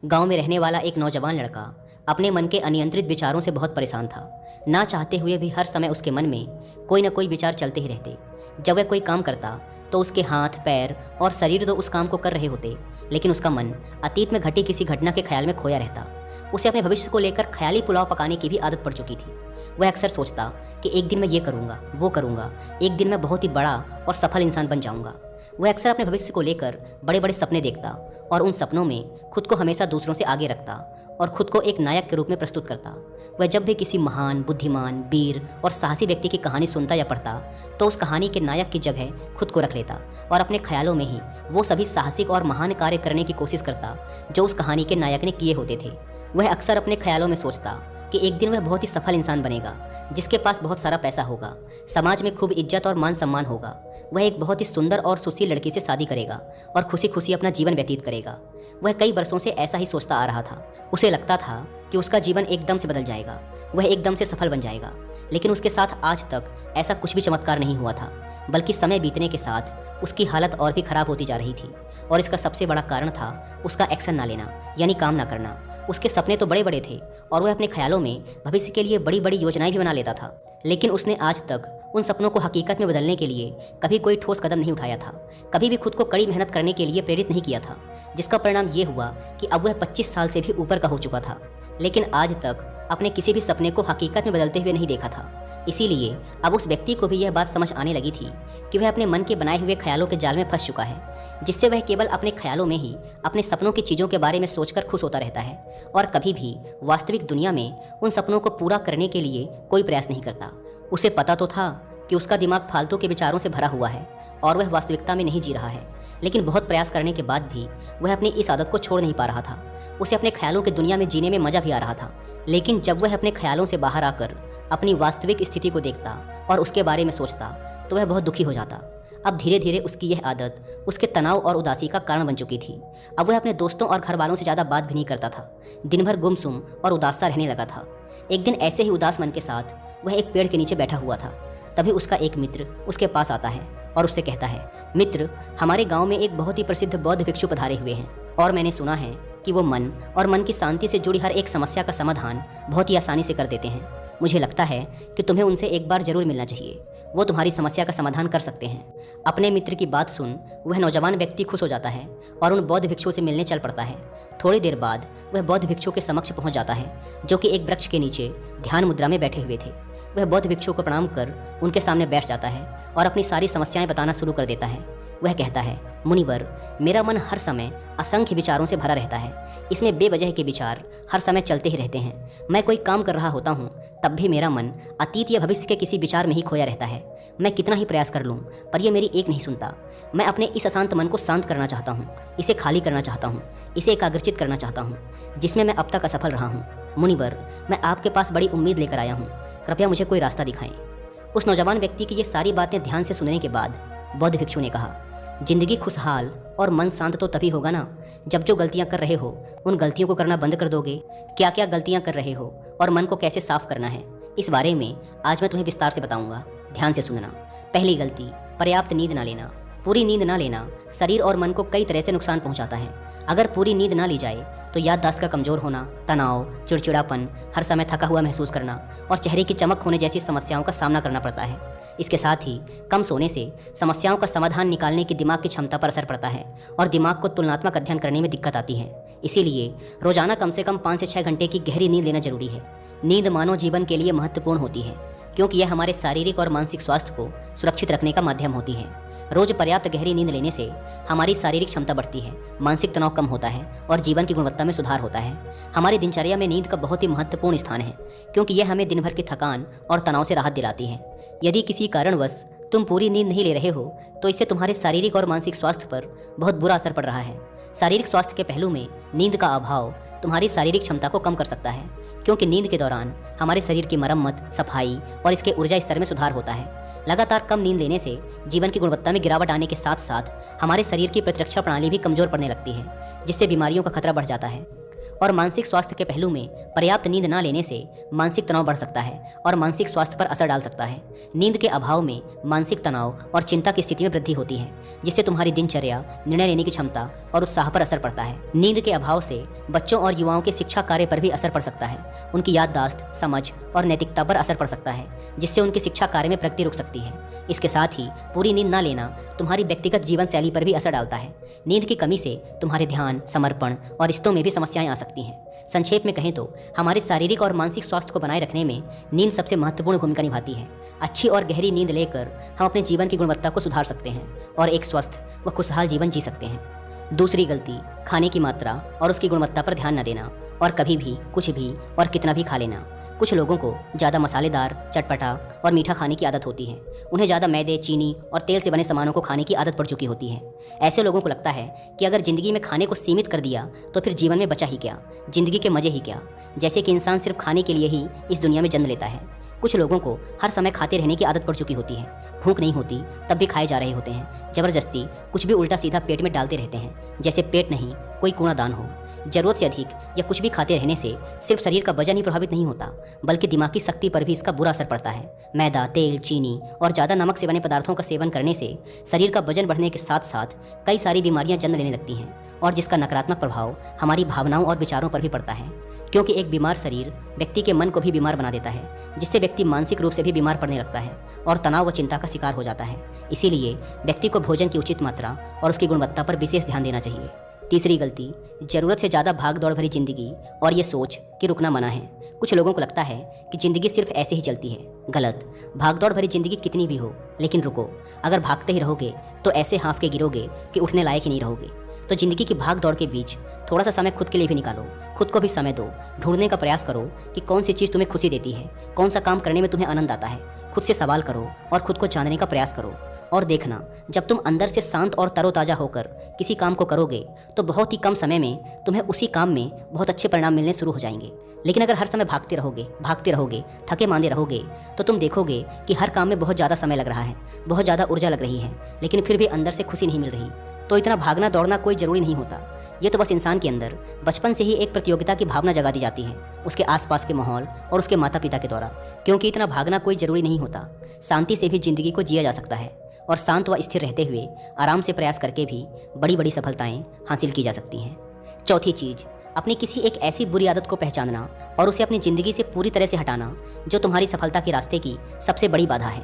गांव में रहने वाला एक नौजवान लड़का अपने मन के अनियंत्रित विचारों से बहुत परेशान था। ना चाहते हुए भी हर समय उसके मन में कोई न कोई विचार चलते ही रहते। जब वह कोई काम करता तो उसके हाथ, पैर और शरीर तो उस काम को कर रहे होते, लेकिन उसका मन अतीत में घटी किसी घटना के ख्याल में खोया रहता। उसे अपने भविष्य को लेकर ख्याली पुलाव पकाने की भी आदत पड़ चुकी थी। वह अक्सर सोचता कि एक दिन मैं ये करूँगा, वो करूँगा, एक दिन मैं बहुत ही बड़ा और सफल इंसान बन जाऊँगा। वह अक्सर अपने भविष्य को लेकर बड़े बड़े सपने देखता और उन सपनों में खुद को हमेशा दूसरों से आगे रखता और खुद को एक नायक के रूप में प्रस्तुत करता। वह जब भी किसी महान, बुद्धिमान, वीर और साहसी व्यक्ति की कहानी सुनता या पढ़ता तो उस कहानी के नायक की जगह खुद को रख लेता और अपने ख्यालों में ही वो सभी साहसिक और महान कार्य करने की कोशिश करता जो उस कहानी के नायक ने किए होते थे। वह अक्सर अपने ख्यालों में सोचता कि एक दिन वह बहुत ही सफल इंसान बनेगा, जिसके पास बहुत सारा पैसा होगा, समाज में खूब इज्जत और मान सम्मान होगा। वह एक बहुत ही सुंदर और सुशील लड़की से शादी करेगा और खुशी खुशी अपना जीवन व्यतीत करेगा। वह कई वर्षों से ऐसा ही सोचता आ रहा था। उसे लगता था कि उसका जीवन एकदम से बदल जाएगा, वह एकदम से सफल बन जाएगा। लेकिन उसके साथ आज तक ऐसा कुछ भी चमत्कार नहीं हुआ था, बल्कि समय बीतने के साथ उसकी हालत और भी खराब होती जा रही थी। और इसका सबसे बड़ा कारण था उसका एक्शन ना लेना, यानी काम ना करना। उसके सपने तो बड़े बड़े थे और वह अपने ख्यालों में भविष्य के लिए बड़ी बड़ी योजनाएं भी बना लेता था, लेकिन उसने आज तक उन सपनों को हकीकत में बदलने के लिए कभी कोई ठोस कदम नहीं उठाया था, कभी भी खुद को कड़ी मेहनत करने के लिए प्रेरित नहीं किया था। जिसका परिणाम ये हुआ कि अब वह 25 साल से भी ऊपर का हो चुका था, लेकिन आज तक अपने किसी भी सपने को हकीकत में बदलते हुए नहीं देखा था। इसीलिए अब उस व्यक्ति को भी यह बात समझ आने लगी थी कि वह अपने मन के बनाए हुए ख्यालों के जाल में फंस चुका है, जिससे वह केवल अपने ख्यालों में ही अपने सपनों की चीज़ों के बारे में सोचकर खुश होता रहता है और कभी भी वास्तविक दुनिया में उन सपनों को पूरा करने के लिए कोई प्रयास नहीं करता। उसे पता तो था कि उसका दिमाग फालतू के विचारों से भरा हुआ है और वह वास्तविकता में नहीं जी रहा है, लेकिन बहुत प्रयास करने के बाद भी वह अपनी इस आदत को छोड़ नहीं पा रहा था। उसे अपने ख्यालों की दुनिया में जीने में मजा भी आ रहा था, लेकिन जब वह अपने ख्यालों से बाहर आकर अपनी वास्तविक स्थिति को देखता और उसके बारे में सोचता तो वह बहुत दुखी हो जाता। अब धीरे धीरे उसकी यह आदत उसके तनाव और उदासी का कारण बन चुकी थी। अब वह अपने दोस्तों और घर वालों से ज़्यादा बात भी नहीं करता था, दिन भर गुमसुम और उदास सा रहने लगा था। एक दिन ऐसे ही उदास मन के साथ वह एक पेड़ के नीचे बैठा हुआ था। तभी उसका एक मित्र उसके पास आता है और उससे कहता है, मित्र, हमारे गाँव में एक बहुत ही प्रसिद्ध बौद्ध भिक्षु पधारे हुए हैं और मैंने सुना है कि वो मन और मन की शांति से जुड़ी हर एक समस्या का समाधान बहुत ही आसानी से कर देते हैं। मुझे लगता है कि तुम्हें उनसे एक बार जरूर मिलना चाहिए, वो तुम्हारी समस्या का समाधान कर सकते हैं। अपने मित्र की बात सुन वह नौजवान व्यक्ति खुश हो जाता है और उन बौद्ध भिक्षुओं से मिलने चल पड़ता है। थोड़ी देर बाद वह बौद्ध भिक्षुओं के समक्ष पहुंच जाता है, जो कि एक वृक्ष के नीचे ध्यान मुद्रा में बैठे हुए थे। वह बौद्ध भिक्षुओं को प्रणाम कर उनके सामने बैठ जाता है और अपनी सारी समस्याएं बताना शुरू कर देता है। वह कहता है, मुनिवर, मेरा मन हर समय असंख्य विचारों से भरा रहता है। इसमें बेवजह के विचार हर समय चलते ही रहते हैं। मैं कोई काम कर रहा होता हूँ तब भी मेरा मन अतीत या भविष्य के किसी विचार में ही खोया रहता है। मैं कितना ही प्रयास कर लूँ पर यह मेरी एक नहीं सुनता। मैं अपने इस अशांत मन को शांत करना चाहता हूँ, इसे खाली करना चाहता हूँ, इसे एकाग्रचित करना चाहता हूँ, जिसमें मैं अब तक असफल रहा हूँ। मुनिवर, मैं आपके पास बड़ी उम्मीद लेकर आया हूँ, कृपया मुझे कोई रास्ता दिखाएं। उस नौजवान व्यक्ति की ये सारी बातें ध्यान से सुनने के बाद बौद्ध भिक्षु ने कहा, जिंदगी खुशहाल और मन शांत तो तभी होगा ना जब जो गलतियां कर रहे हो उन गलतियों को करना बंद कर दोगे। क्या क्या गलतियां कर रहे हो और मन को कैसे साफ करना है, इस बारे में आज मैं तुम्हें विस्तार से बताऊंगा। ध्यान से सुनना। पहली गलती, पर्याप्त नींद ना लेना। पूरी नींद ना लेना शरीर और मन को कई तरह से नुकसान पहुंचाता है। अगर पूरी नींद ना ली जाए तो याददाश्त का कमजोर होना, तनाव, चिड़चिड़ापन, हर समय थका हुआ महसूस करना और चेहरे की चमक होने जैसी समस्याओं का सामना करना पड़ता है। इसके साथ ही कम सोने से समस्याओं का समाधान निकालने की दिमाग की क्षमता पर असर पड़ता है और दिमाग को तुलनात्मक अध्ययन करने में दिक्कत आती है। इसीलिए रोजाना कम से कम 5 से 6 घंटे की गहरी नींद लेना जरूरी है। नींद मानव जीवन के लिए महत्वपूर्ण होती है क्योंकि यह हमारे शारीरिक और मानसिक स्वास्थ्य को सुरक्षित रखने का माध्यम होती है। रोज पर्याप्त गहरी नींद लेने से हमारी शारीरिक क्षमता बढ़ती है, मानसिक तनाव कम होता है और जीवन की गुणवत्ता में सुधार होता है। हमारी दिनचर्या में नींद का बहुत ही महत्वपूर्ण स्थान है क्योंकि यह हमें दिन भर की थकान और तनाव से राहत दिलाती है। यदि किसी कारणवश तुम पूरी नींद नहीं ले रहे हो तो इससे तुम्हारे शारीरिक और मानसिक स्वास्थ्य पर बहुत बुरा असर पड़ रहा है। शारीरिक स्वास्थ्य के पहलू में नींद का अभाव तुम्हारी शारीरिक क्षमता को कम कर सकता है, क्योंकि नींद के दौरान हमारे शरीर की मरम्मत, सफाई और इसके ऊर्जा स्तर में सुधार होता है। लगातार कम नींद लेने से जीवन की गुणवत्ता में गिरावट आने के साथ साथ हमारे शरीर की प्रतिरक्षा प्रणाली भी कमजोर पड़ने लगती है, जिससे बीमारियों का खतरा बढ़ जाता है। और मानसिक स्वास्थ्य के पहलू में पर्याप्त नींद ना लेने से मानसिक तनाव बढ़ सकता है और मानसिक स्वास्थ्य पर असर डाल सकता है। नींद के अभाव में मानसिक तनाव और चिंता की स्थिति में वृद्धि होती है, जिससे तुम्हारी दिनचर्या, निर्णय लेने की क्षमता और उत्साह पर असर पड़ता है। नींद के अभाव से बच्चों और युवाओं के शिक्षा कार्य पर भी असर पड़ सकता है। उनकी याददाश्त, समझ और नैतिकता पर असर पड़ सकता है, जिससे उनकी शिक्षा कार्य में प्रगति रुक सकती है। इसके साथ ही पूरी नींद ना लेना तुम्हारी व्यक्तिगत जीवन शैली पर भी असर डालता है। नींद की कमी से तुम्हारे ध्यान, समर्पण और रिश्तों में भी समस्याएं आ सकती हैं। संक्षेप में कहें तो हमारे शारीरिक और मानसिक स्वास्थ्य को बनाए रखने में नींद सबसे महत्वपूर्ण भूमिका निभाती है। अच्छी और गहरी नींद लेकर हम अपने जीवन की गुणवत्ता को सुधार सकते हैं और एक स्वस्थ व खुशहाल जीवन जी सकते हैं। दूसरी गलती, खाने की मात्रा और उसकी गुणवत्ता पर ध्यान न देना और कभी भी कुछ भी और कितना भी खा लेना। कुछ लोगों को ज़्यादा मसालेदार, चटपटा और मीठा खाने की आदत होती है। उन्हें ज़्यादा मैदे, चीनी और तेल से बने सामानों को खाने की आदत पड़ चुकी होती है। ऐसे लोगों को लगता है कि अगर ज़िंदगी में खाने को सीमित कर दिया तो फिर जीवन में बचा ही क्या, ज़िंदगी के मज़े ही क्या, जैसे कि इंसान सिर्फ खाने के लिए ही इस दुनिया में जन्म लेता है। कुछ लोगों को हर समय खाते रहने की आदत पड़ चुकी होती है। भूख नहीं होती तब भी खाए जा रहे होते हैं। ज़बरदस्ती कुछ भी उल्टा सीधा पेट में डालते रहते हैं, जैसे पेट नहीं कोई कूड़ादान हो। जरूरत से अधिक या कुछ भी खाते रहने से सिर्फ शरीर का वजन ही प्रभावित नहीं होता, बल्कि दिमागी शक्ति पर भी इसका बुरा असर पड़ता है। मैदा, तेल, चीनी और ज़्यादा नमक से बने पदार्थों का सेवन करने से शरीर का वजन बढ़ने के साथ साथ कई सारी बीमारियां जन्म लेने लगती हैं और जिसका नकारात्मक प्रभाव हमारी भावनाओं और विचारों पर भी पड़ता है, क्योंकि एक बीमार शरीर व्यक्ति के मन को भी बीमार बना देता है, जिससे व्यक्ति मानसिक रूप से भी बीमार पड़ने लगता है और तनाव व चिंता का शिकार हो जाता है। इसीलिए व्यक्ति को भोजन की उचित मात्रा और उसकी गुणवत्ता पर विशेष ध्यान देना चाहिए। तीसरी गलती, ज़रूरत से ज़्यादा भाग दौड़ भरी जिंदगी और ये सोच कि रुकना मना है। कुछ लोगों को लगता है कि ज़िंदगी सिर्फ ऐसे ही चलती है। गलत। भाग दौड़ भरी जिंदगी कितनी भी हो, लेकिन रुको। अगर भागते ही रहोगे तो ऐसे हाँफ के गिरोगे कि उठने लायक ही नहीं रहोगे। तो ज़िंदगी की भाग दौड़ के बीच थोड़ा सा समय खुद के लिए भी निकालो। खुद को भी समय दो। ढूंढने का प्रयास करो कि कौन सी चीज़ तुम्हें खुशी देती है, कौन सा काम करने में तुम्हें आनंद आता है। खुद से सवाल करो और खुद को जानने का प्रयास करो। और देखना, जब तुम अंदर से शांत और तरोताज़ा होकर किसी काम को करोगे तो बहुत ही कम समय में तुम्हें उसी काम में बहुत अच्छे परिणाम मिलने शुरू हो जाएंगे। लेकिन अगर हर समय भागते रहोगे, थके मांदे रहोगे, तो तुम देखोगे कि हर काम में बहुत ज़्यादा समय लग रहा है, बहुत ज़्यादा ऊर्जा लग रही है, लेकिन फिर भी अंदर से खुशी नहीं मिल रही। तो इतना भागना दौड़ना कोई ज़रूरी नहीं होता। ये तो बस इंसान के अंदर बचपन से ही एक प्रतियोगिता की भावना जगा दी जाती है, उसके आसपास के माहौल और उसके माता पिता के द्वारा। क्योंकि इतना भागना कोई ज़रूरी नहीं होता। शांति से भी ज़िंदगी को जिया जा सकता है और शांत व स्थिर रहते हुए आराम से प्रयास करके भी बड़ी बड़ी सफलताएं हासिल की जा सकती हैं। चौथी चीज़, अपनी किसी एक ऐसी बुरी आदत को पहचानना और उसे अपनी ज़िंदगी से पूरी तरह से हटाना जो तुम्हारी सफलता के रास्ते की सबसे बड़ी बाधा है।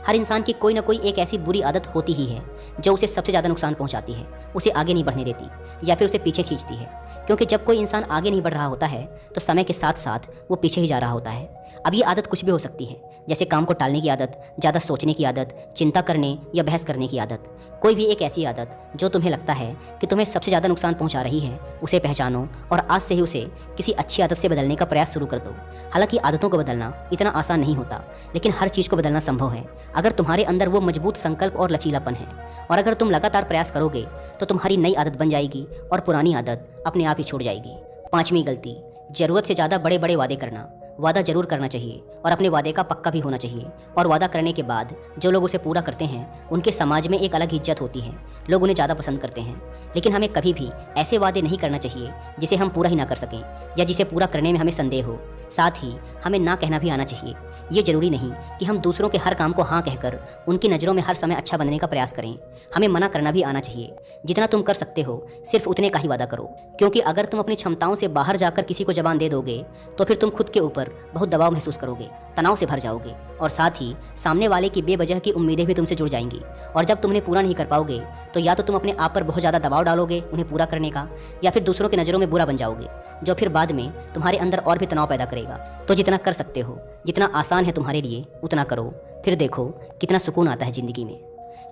हर इंसान की कोई ना कोई एक ऐसी बुरी आदत होती ही है जो उसे सबसे ज़्यादा नुकसान पहुंचाती है, उसे आगे नहीं बढ़ने देती या फिर उसे पीछे खींचती है। क्योंकि जब कोई इंसान आगे नहीं बढ़ रहा होता है तो समय के साथ साथ वो पीछे ही जा रहा होता है। अब ये आदत कुछ भी हो सकती है, जैसे काम को टालने की आदत, ज़्यादा सोचने की आदत, चिंता करने या बहस करने की आदत। कोई भी एक ऐसी आदत जो तुम्हें लगता है कि तुम्हें सबसे ज़्यादा नुकसान पहुंचा रही है, उसे पहचानो और आज से ही उसे किसी अच्छी आदत से बदलने का प्रयास शुरू कर दो। हालांकि आदतों को बदलना इतना आसान नहीं होता, लेकिन हर चीज़ को बदलना संभव है अगर तुम्हारे अंदर वो मजबूत संकल्प और लचीलापन है। और अगर तुम लगातार प्रयास करोगे तो तुम्हारी नई आदत बन जाएगी और पुरानी आदत अपने आप ही छूट जाएगी। पांचवी गलती, ज़रूरत से ज़्यादा बड़े बड़े वादे करना। वादा जरूर करना चाहिए और अपने वादे का पक्का भी होना चाहिए। और वादा करने के बाद जो लोग उसे पूरा करते हैं उनके समाज में एक अलग इज्जत होती है, लोग उन्हें ज़्यादा पसंद करते हैं। लेकिन हमें कभी भी ऐसे वादे नहीं करना चाहिए जिसे हम पूरा ही ना कर सकें या जिसे पूरा करने में हमें संदेह हो। साथ ही हमें ना कहना भी आना चाहिए। ये जरूरी नहीं कि हम दूसरों के हर काम को हाँ कहकर उनकी नज़रों में हर समय अच्छा बनने का प्रयास करें। हमें मना करना भी आना चाहिए। जितना तुम कर सकते हो सिर्फ उतने का ही वादा करो, क्योंकि अगर तुम अपनी क्षमताओं से बाहर जाकर किसी को जबान दे दोगे तो फिर तुम खुद के ऊपर बहुत दबाव महसूस करोगे, तनाव से भर जाओगे और साथ ही सामने वाले की बेवजह की उम्मीदें भी तुमसे जुड़ जाएंगी। और जब तुम उन्हें पूरा नहीं कर पाओगे तो या तो तुम अपने आप पर बहुत ज़्यादा दबाव डालोगे उन्हें पूरा करने का, या फिर दूसरों की नज़रों में बुरा बन जाओगे, जो फिर बाद में तुम्हारे अंदर और भी तनाव पैदा करेगा। तो जितना कर सकते हो, जितना आसान है तुम्हारे लिए उतना करो, फिर देखो कितना सुकून आता है ज़िंदगी में।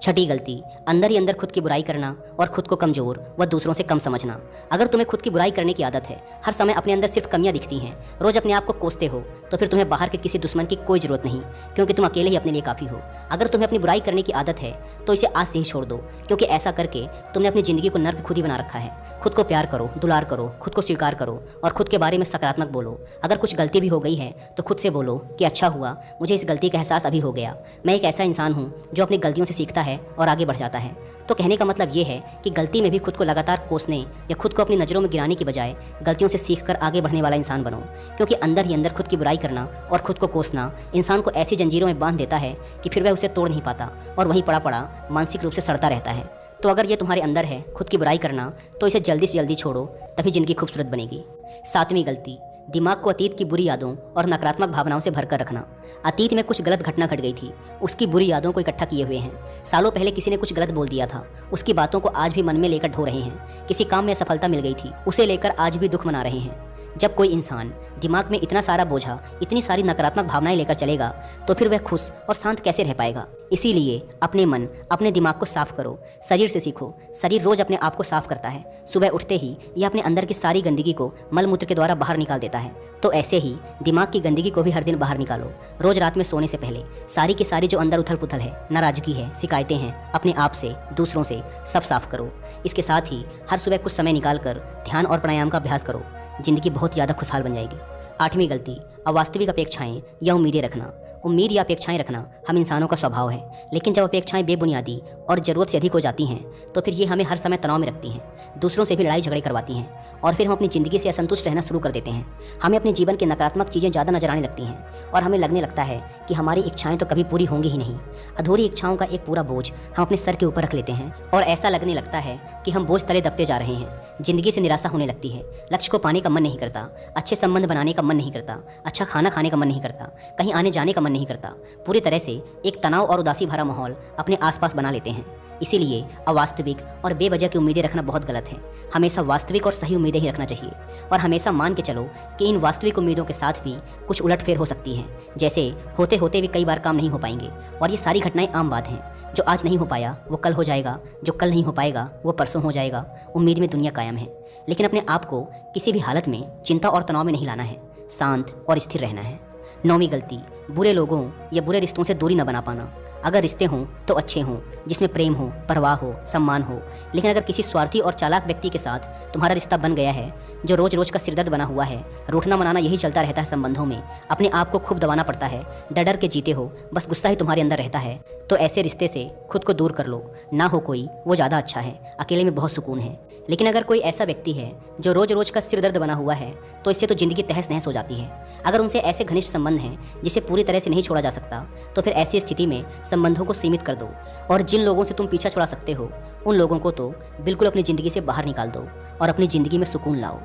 छठी गलती, अंदर ही अंदर खुद की बुराई करना और खुद को कमज़ोर व दूसरों से कम समझना। अगर तुम्हें खुद की बुराई करने की आदत है, हर समय अपने अंदर सिर्फ कमियां दिखती हैं, रोज़ अपने आप को कोसते हो, तो फिर तुम्हें बाहर के किसी दुश्मन की कोई ज़रूरत नहीं, क्योंकि तुम अकेले ही अपने लिए काफ़ी हो। अगर तुम्हें अपनी बुराई करने की आदत है तो इसे आज से ही छोड़ दो, क्योंकि ऐसा करके तुमने अपनी ज़िंदगी को नर्क खुद ही बना रखा है। खुद को प्यार करो, दुलार करो, खुद को स्वीकार करो और खुद के बारे में सकारात्मक बोलो। अगर कुछ गलती भी हो गई है तो खुद से बोलो कि अच्छा हुआ, मुझे इस गलती का एहसास अभी हो गया। मैं एक ऐसा इंसान हूँ जो अपनी गलतियों से सीखता है और आगे बढ़ जाता है। तो कहने का मतलब ये है कि गलती में भी खुद को लगातार कोसने या खुद को अपनी नज़रों में गिराने की बजाय गलतियों से सीखकर आगे बढ़ने वाला इंसान बनो, क्योंकि अंदर ही अंदर खुद की बुराई करना और खुद को कोसना इंसान को ऐसी जंजीरों में बांध देता है कि फिर वह उसे तोड़ नहीं पाता और वहीं पड़ा पड़ा मानसिक रूप से सड़ता रहता है। तो अगर ये तुम्हारे अंदर है खुद की बुराई करना, तो इसे जल्दी से जल्दी छोड़ो, तभी ज़िंदगी खूबसूरत बनेगी। 7वीं गलती, दिमाग को अतीत की बुरी यादों और नकारात्मक भावनाओं से भरकर रखना। अतीत में कुछ गलत घटना घट गई थी, उसकी बुरी यादों को इकट्ठा किए हुए हैं। सालों पहले किसी ने कुछ गलत बोल दिया था, उसकी बातों को आज भी मन में लेकर ढो रहे हैं। किसी काम में सफलता मिल गई थी, उसे लेकर आज भी दुख मना रहे हैं। जब कोई इंसान दिमाग में इतना सारा बोझा, इतनी सारी नकारात्मक भावनाएं लेकर चलेगा, तो फिर वह खुश और शांत कैसे रह पाएगा। इसीलिए अपने मन, अपने दिमाग को साफ करो, शरीर से सीखो। शरीर रोज अपने आप को साफ करता है। सुबह उठते ही यह अपने अंदर की सारी गंदगी को मलमूत्र के द्वारा बाहर निकाल देता है। तो ऐसे ही दिमाग की गंदगी को भी हर दिन बाहर निकालो। रोज रात में सोने से पहले सारी की सारी जो अंदर उथल पुथल है, नाराजगी है, शिकायतें हैं, अपने आप से, दूसरों से, सब साफ करो। इसके साथ ही हर सुबह कुछ समय निकाल कर ध्यान और प्राणायाम का अभ्यास करो। जिंदगी बहुत ज़्यादा खुशहाल बन जाएगी। 8वीं गलती, अवास्तविक अपेक्षाएं या उम्मीदें रखना। उम्मीद या अपेक्षाएं रखना हम इंसानों का स्वभाव है, लेकिन जब अपेक्षाएं बेबुनियादी और ज़रूरत से अधिक हो जाती हैं, तो फिर ये हमें हर समय तनाव में रखती हैं, दूसरों से भी लड़ाई झगड़े करवाती हैं, और फिर हम अपनी ज़िंदगी से असंतुष्ट रहना शुरू कर देते हैं। हमें अपने जीवन के नकारात्मक चीज़ें ज़्यादा नजर आने लगती हैं और हमें लगने लगता है कि हमारी इच्छाएं तो कभी पूरी होंगी ही नहीं। अधूरी इच्छाओं का एक पूरा बोझ हम अपने सर के ऊपर रख लेते हैं और ऐसा लगने लगता है कि हम बोझ तले दबते जा रहे हैं। जिंदगी से निराशा होने लगती है, लक्ष्य को पाने का मन नहीं करता, अच्छे संबंध बनाने का मन नहीं करता, अच्छा खाना खाने का मन नहीं करता, कहीं आने जाने का मन नहीं करता। पूरी तरह से एक तनाव और उदासी भरा माहौल अपने आसपास बना लेते हैं। इसीलिए अवास्तविक और बेवजह की उम्मीदें रखना बहुत गलत है। हमेशा वास्तविक और सही उम्मीदें ही रखना चाहिए, और हमेशा मान के चलो कि इन वास्तविक उम्मीदों के साथ भी कुछ उलटफेर हो सकती है। जैसे होते होते भी कई बार काम नहीं हो पाएंगे, और ये सारी घटनाएं आम बात हैं। जो आज नहीं हो पाया वो कल हो जाएगा, जो कल नहीं हो पाएगा वो परसों हो जाएगा। उम्मीद में दुनिया कायम है, लेकिन अपने आप को किसी भी हालत में चिंता और तनाव में नहीं लाना है, शांत और स्थिर रहना है। 9वीं गलती, बुरे लोगों या बुरे रिश्तों से दूरी न बना पाना। अगर रिश्ते हों तो अच्छे हों, जिसमें प्रेम हो, परवाह हो, सम्मान हो, लेकिन अगर किसी स्वार्थी और चालाक व्यक्ति के साथ तुम्हारा रिश्ता बन गया है, जो रोज रोज का सिरदर्द बना हुआ है, रूठना मनाना यही चलता रहता है संबंधों में, अपने आप को खूब दबाना पड़ता है, डर डर के जीते हो, बस गुस्सा ही तुम्हारे अंदर रहता है, तो ऐसे रिश्ते से खुद को दूर कर लो। ना हो कोई वो ज़्यादा अच्छा है, अकेले में बहुत सुकून है। लेकिन अगर कोई ऐसा व्यक्ति है जो रोज रोज का सिर दर्द बना हुआ है, तो इससे तो ज़िंदगी तहस नहस हो जाती है। अगर उनसे ऐसे घनिष्ठ संबंध हैं जिसे पूरी तरह से नहीं छोड़ा जा सकता, तो फिर ऐसी स्थिति में संबंधों को सीमित कर दो, और जिन लोगों से तुम पीछा छुड़ा सकते हो उन लोगों को तो बिल्कुल अपनी ज़िंदगी से बाहर निकाल दो और अपनी ज़िंदगी में सुकून लाओ।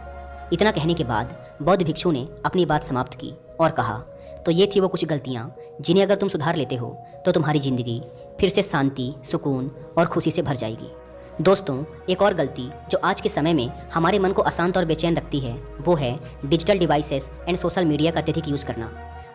इतना कहने के बाद बौद्ध भिक्षु ने अपनी बात समाप्त की और कहा, तो ये थी वो कुछ गलतियाँ जिन्हें अगर तुम सुधार लेते हो तो तुम्हारी ज़िंदगी फिर से शांति, सुकून और खुशी से भर जाएगी। दोस्तों, एक और गलती जो आज के समय में हमारे मन को अशांत और बेचैन रखती है, वो है digital devices and social media का अत्यधिक यूज़ करना।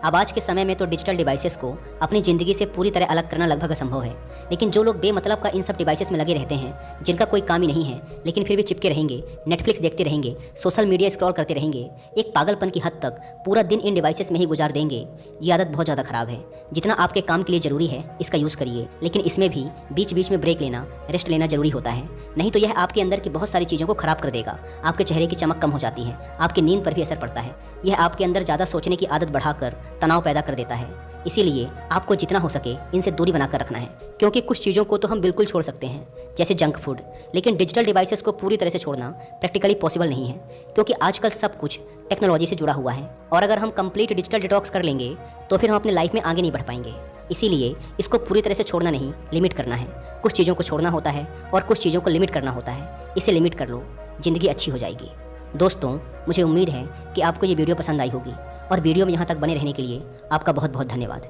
अब आज के समय में तो डिजिटल डिवाइसेस को अपनी ज़िंदगी से पूरी तरह अलग करना लगभग असंभव है, लेकिन जो लोग बेमतलब का इन सब डिवाइसेस में लगे रहते हैं, जिनका कोई काम ही नहीं है, लेकिन फिर भी चिपके रहेंगे, नेटफ्लिक्स देखते रहेंगे, सोशल मीडिया स्क्रॉल करते रहेंगे, एक पागलपन की हद तक पूरा दिन इन डिवाइसेस में ही गुजार देंगे, ये आदत बहुत ज़्यादा ख़राब है। जितना आपके काम के लिए ज़रूरी है इसका यूज़ करिए, लेकिन इसमें भी बीच बीच में ब्रेक लेना, रेस्ट लेना ज़रूरी होता है। नहीं तो यह आपके अंदर की बहुत सारी चीज़ों को ख़राब कर देगा। आपके चेहरे की चमक कम हो जाती है, आपकी नींद पर भी असर पड़ता है, यह आपके अंदर ज़्यादा सोचने की आदत बढ़ाकर तनाव पैदा कर देता है। इसीलिए आपको जितना हो सके इनसे दूरी बनाकर रखना है, क्योंकि कुछ चीज़ों को तो हम बिल्कुल छोड़ सकते हैं, जैसे जंक फूड, लेकिन डिजिटल डिवाइसेस को पूरी तरह से छोड़ना प्रैक्टिकली पॉसिबल नहीं है, क्योंकि आजकल सब कुछ टेक्नोलॉजी से जुड़ा हुआ है, और अगर हम कंप्लीट डिजिटल डिटॉक्स कर लेंगे तो फिर हम अपने लाइफ में आगे नहीं बढ़ पाएंगे। इसीलिए इसको पूरी तरह से छोड़ना नहीं, लिमिट करना है। कुछ चीज़ों को छोड़ना होता है और कुछ चीज़ों को लिमिट करना होता है। इसे लिमिट कर लो, ज़िंदगी अच्छी हो जाएगी। दोस्तों, मुझे उम्मीद है कि आपको ये वीडियो पसंद आई होगी, और वीडियो में यहाँ तक बने रहने के लिए आपका बहुत बहुत धन्यवाद।